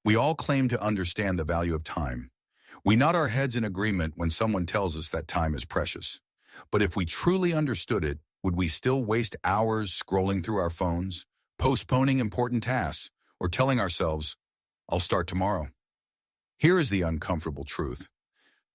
We all claim to understand the value of time. We nod our heads in agreement when someone tells us that time is precious. But if we truly understood it, would we still waste hours scrolling through our phones, postponing important tasks, or telling ourselves, I'll start tomorrow? Here is the uncomfortable truth.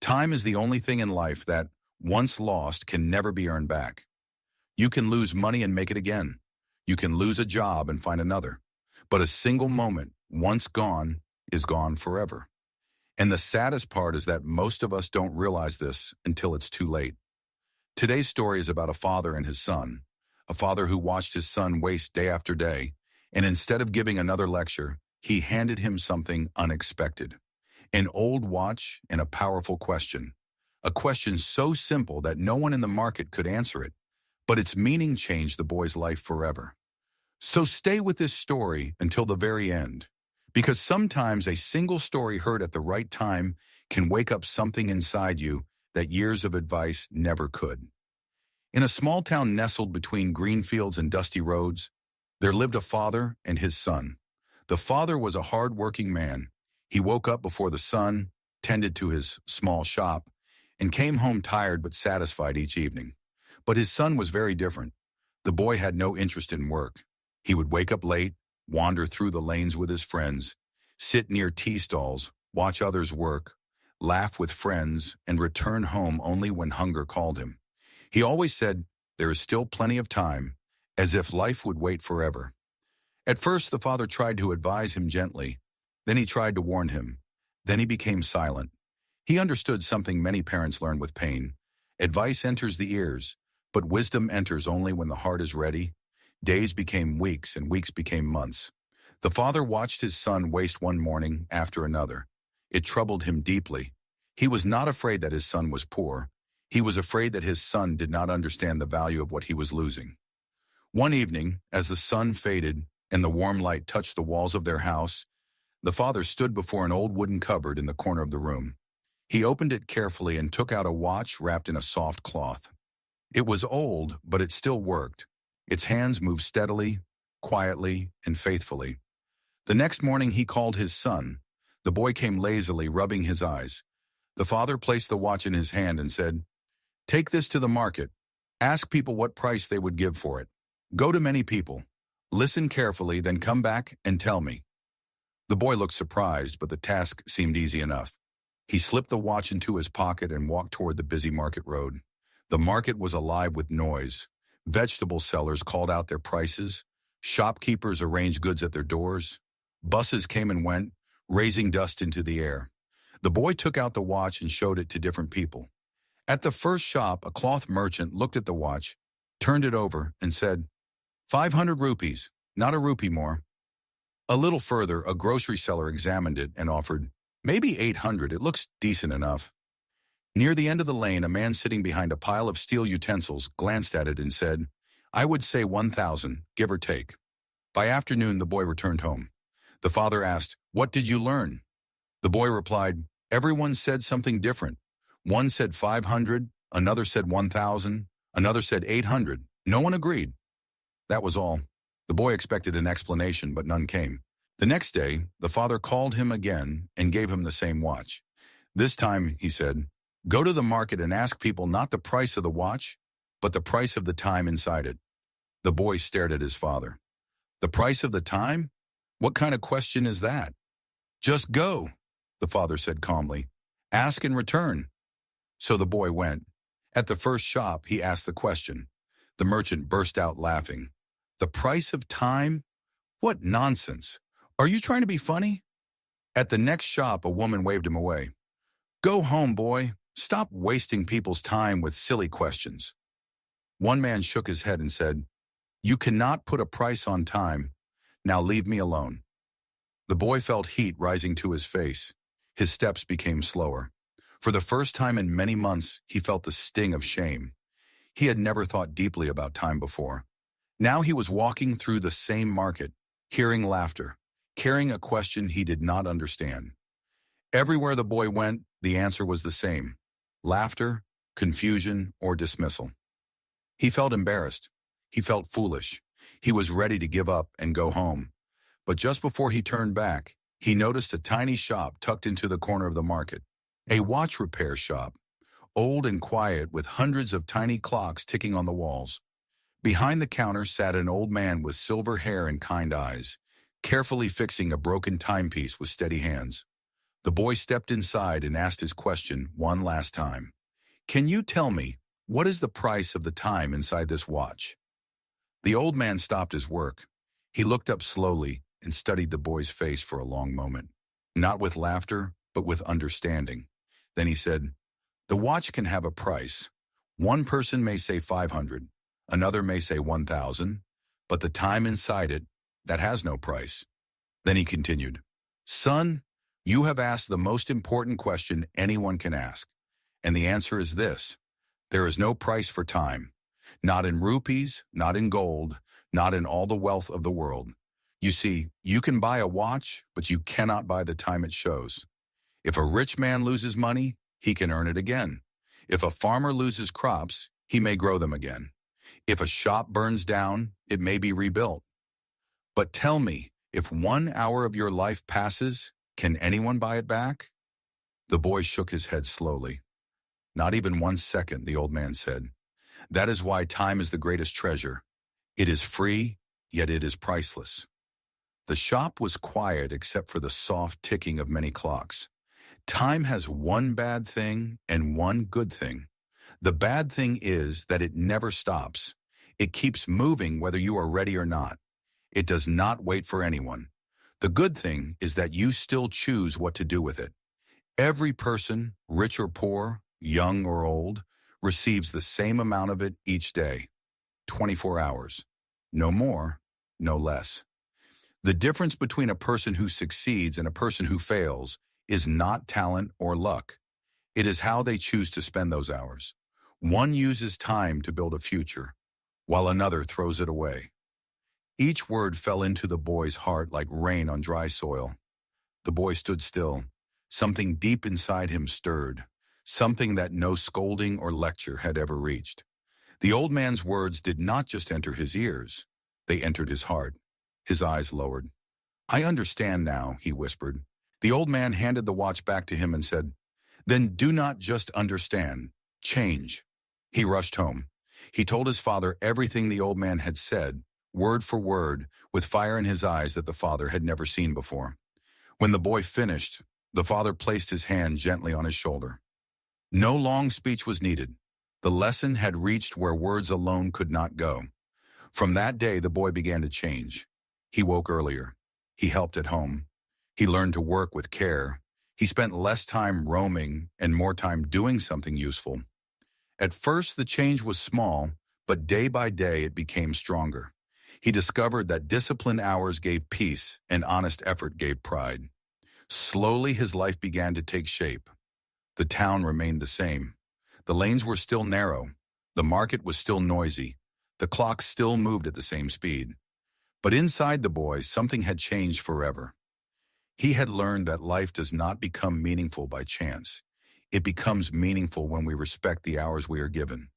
Time is the only thing in life that, once lost, can never be earned back. You can lose money and make it again. You can lose a job and find another. But a single moment, once gone, is gone forever. And the saddest part is that most of us don't realize this until it's too late. Today's story is about a father and his son, a father who watched his son waste day after day, and instead of giving another lecture, he handed him something unexpected. An old watch and a powerful question. A question so simple that no one in the market could answer it, but its meaning changed the boy's life forever. So stay with this story until the very end, because sometimes a single story heard at the right time can wake up something inside you that years of advice never could. In a small town nestled between green fields and dusty roads, there lived a father and his son. The father was a hard-working man. He woke up before the sun, tended to his small shop, and came home tired but satisfied each evening. But his son was very different. The boy had no interest in work. He would wake up late, wander through the lanes with his friends, sit near tea stalls, watch others work, laugh with friends, and return home only when hunger called him. He always said, "There is still plenty of time," as if life would wait forever. At first, the father tried to advise him gently. Then he tried to warn him. Then he became silent. He understood something many parents learn with pain. Advice enters the ears, but wisdom enters only when the heart is ready. Days became weeks, and weeks became months. The father watched his son waste one morning after another. It troubled him deeply. He was not afraid that his son was poor. He was afraid that his son did not understand the value of what he was losing. One evening, as the sun faded and the warm light touched the walls of their house, the father stood before an old wooden cupboard in the corner of the room. He opened it carefully and took out a watch wrapped in a soft cloth. It was old, but it still worked. Its hands moved steadily, quietly, and faithfully. The next morning he called his son. The boy came lazily, rubbing his eyes. The father placed the watch in his hand and said, "Take this to the market. Ask people what price they would give for it. Go to many people. Listen carefully, then come back and tell me." The boy looked surprised, but the task seemed easy enough. He slipped the watch into his pocket and walked toward the busy market road. The market was alive with noise. Vegetable sellers called out their prices. Shopkeepers arranged goods at their doors. Buses came and went, raising dust into the air. The boy took out the watch and showed it to different people. At the first shop, a cloth merchant looked at the watch, turned it over, and said, 500 rupees, not a rupee more. A little further, a grocery seller examined it and offered, maybe 800, it looks decent enough. Near the end of the lane, a man sitting behind a pile of steel utensils glanced at it and said, I would say 1,000, give or take. By afternoon, the boy returned home. The father asked, what did you learn? The boy replied, everyone said something different. One said 500, another said 1,000, another said 800. No one agreed. That was all. The boy expected an explanation, but none came. The next day, the father called him again and gave him the same watch. This time, he said, go to the market and ask people not the price of the watch, but the price of the time inside it. The boy stared at his father. The price of the time? What kind of question is that? Just go, the father said calmly. Ask and return. So the boy went. At the first shop, he asked the question. The merchant burst out laughing. The price of time? What nonsense. Are you trying to be funny? At the next shop, a woman waved him away. Go home, boy. Stop wasting people's time with silly questions. One man shook his head and said, you cannot put a price on time. Now leave me alone. The boy felt heat rising to his face. His steps became slower. For the first time in many months, he felt the sting of shame. He had never thought deeply about time before. Now he was walking through the same market, hearing laughter, carrying a question he did not understand. Everywhere the boy went, the answer was the same: laughter, confusion, or dismissal. He felt embarrassed. He felt foolish. He was ready to give up and go home. But just before he turned back, He noticed a tiny shop tucked into the corner of the market, a watch repair shop, old and quiet with hundreds of tiny clocks ticking on the walls. Behind the counter sat an old man with silver hair and kind eyes, carefully fixing a broken timepiece with steady hands. The boy stepped inside and asked his question one last time. "Can you tell me, what is the price of the time inside this watch?" The old man stopped his work. He looked up slowly and studied the boy's face for a long moment, not with laughter, but with understanding. Then he said, "The watch can have a price. One person may say 500, another may say 1,000, but the time inside it, that has no price." Then he continued, "Son, you have asked the most important question anyone can ask, and the answer is this: there is no price for time. Not in rupees, not in gold, not in all the wealth of the world. You see, you can buy a watch, but you cannot buy the time it shows. If a rich man loses money, he can earn it again. If a farmer loses crops, he may grow them again. If a shop burns down, it may be rebuilt. But tell me, if 1 hour of your life passes, can anyone buy it back?" The boy shook his head slowly. "Not even 1 second," the old man said. "That is why time is the greatest treasure. It is free, yet it is priceless." The shop was quiet except for the soft ticking of many clocks. Time has one bad thing and one good thing. The bad thing is that it never stops. It keeps moving whether you are ready or not. It does not wait for anyone. The good thing is that you still choose what to do with it. Every person, rich or poor, young or old, receives the same amount of it each day. 24 hours. No more, no less. The difference between a person who succeeds and a person who fails is not talent or luck. It is how they choose to spend those hours. One uses time to build a future, while another throws it away. Each word fell into the boy's heart like rain on dry soil. The boy stood still. Something deep inside him stirred, something that no scolding or lecture had ever reached. The old man's words did not just enter his ears, they entered his heart. His eyes lowered. "I understand now," he whispered. The old man handed the watch back to him and said, "Then do not just understand, change." He rushed home. He told his father everything the old man had said, word for word, with fire in his eyes that the father had never seen before. When the boy finished, the father placed his hand gently on his shoulder. No long speech was needed. The lesson had reached where words alone could not go. From that day, the boy began to change. He woke earlier. He helped at home. He learned to work with care. He spent less time roaming and more time doing something useful. At first, the change was small, but day by day it became stronger. He discovered that disciplined hours gave peace and honest effort gave pride. Slowly, his life began to take shape. The town remained the same. The lanes were still narrow. The market was still noisy. The clock still moved at the same speed. But inside the boy, something had changed forever. He had learned that life does not become meaningful by chance. It becomes meaningful when we respect the hours we are given.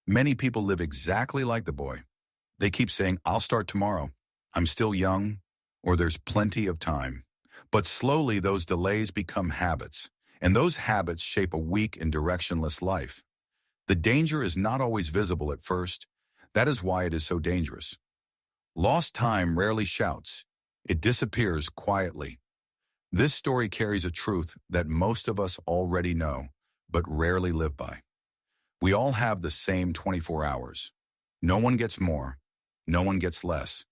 Many people live exactly like the boy. They keep saying, "I'll start tomorrow. I'm still young," or "there's plenty of time." But slowly those delays become habits, and those habits shape a weak and directionless life. The danger is not always visible at first. That is why it is so dangerous. Lost time rarely shouts. It disappears quietly. This story carries a truth that most of us already know, but rarely live by. We all have the same 24 hours. No one gets more. No one gets less.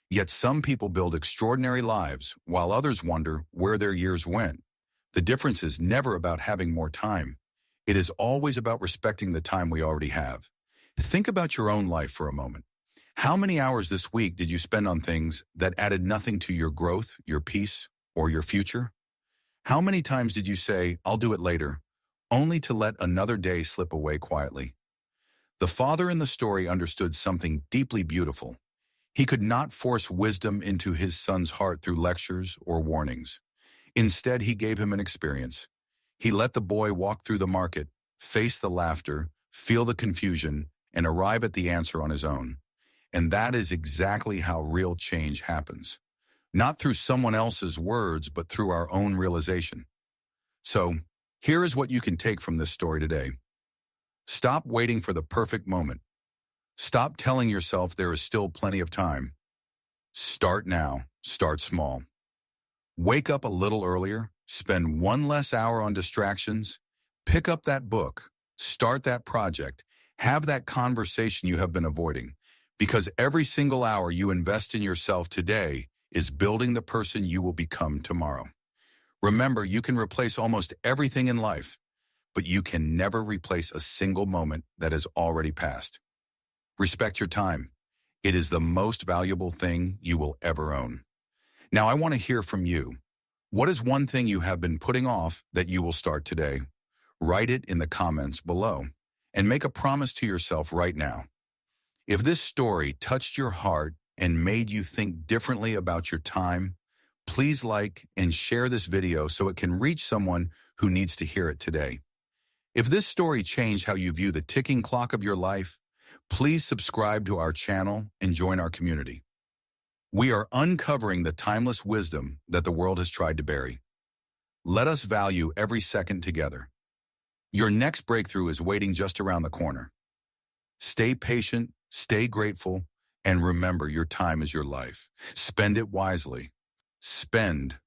Yet some people build extraordinary lives, while others wonder where their years went. The difference is never about having more time. It is always about respecting the time we already have. Think about your own life for a moment. How many hours this week did you spend on things that added nothing to your growth, your peace, or your future? How many times did you say, "I'll do it later," only to let another day slip away quietly? The father in the story understood something deeply beautiful. He could not force wisdom into his son's heart through lectures or warnings. Instead, he gave him an experience. He let the boy walk through the market, face the laughter, feel the confusion, and arrive at the answer on his own. And that is exactly how real change happens. not through someone else's words, but through our own realization. So, here is what you can take from this story today. Stop waiting for the perfect moment. Stop telling yourself there is still plenty of time. Start now. Start small. Wake up a little earlier. Spend one less hour on distractions. Pick up that book. Start that project. Have that conversation you have been avoiding. Because every single hour you invest in yourself today is building the person you will become tomorrow. Remember, you can replace almost everything in life, but you can never replace a single moment that has already passed. Respect your time. It is the most valuable thing you will ever own. Now, I want to hear from you. What is one thing you have been putting off that you will start today? Write it in the comments below and make a promise to yourself right now. If this story touched your heart and made you think differently about your time, please like and share this video so it can reach someone who needs to hear it today. If this story changed how you view the ticking clock of your life, please subscribe to our channel and join our community. We are uncovering the timeless wisdom that the world has tried to bury. Let us value every second together. Your next breakthrough is waiting just around the corner. Stay patient, stay grateful, and remember your time is your life. Spend it wisely. Spend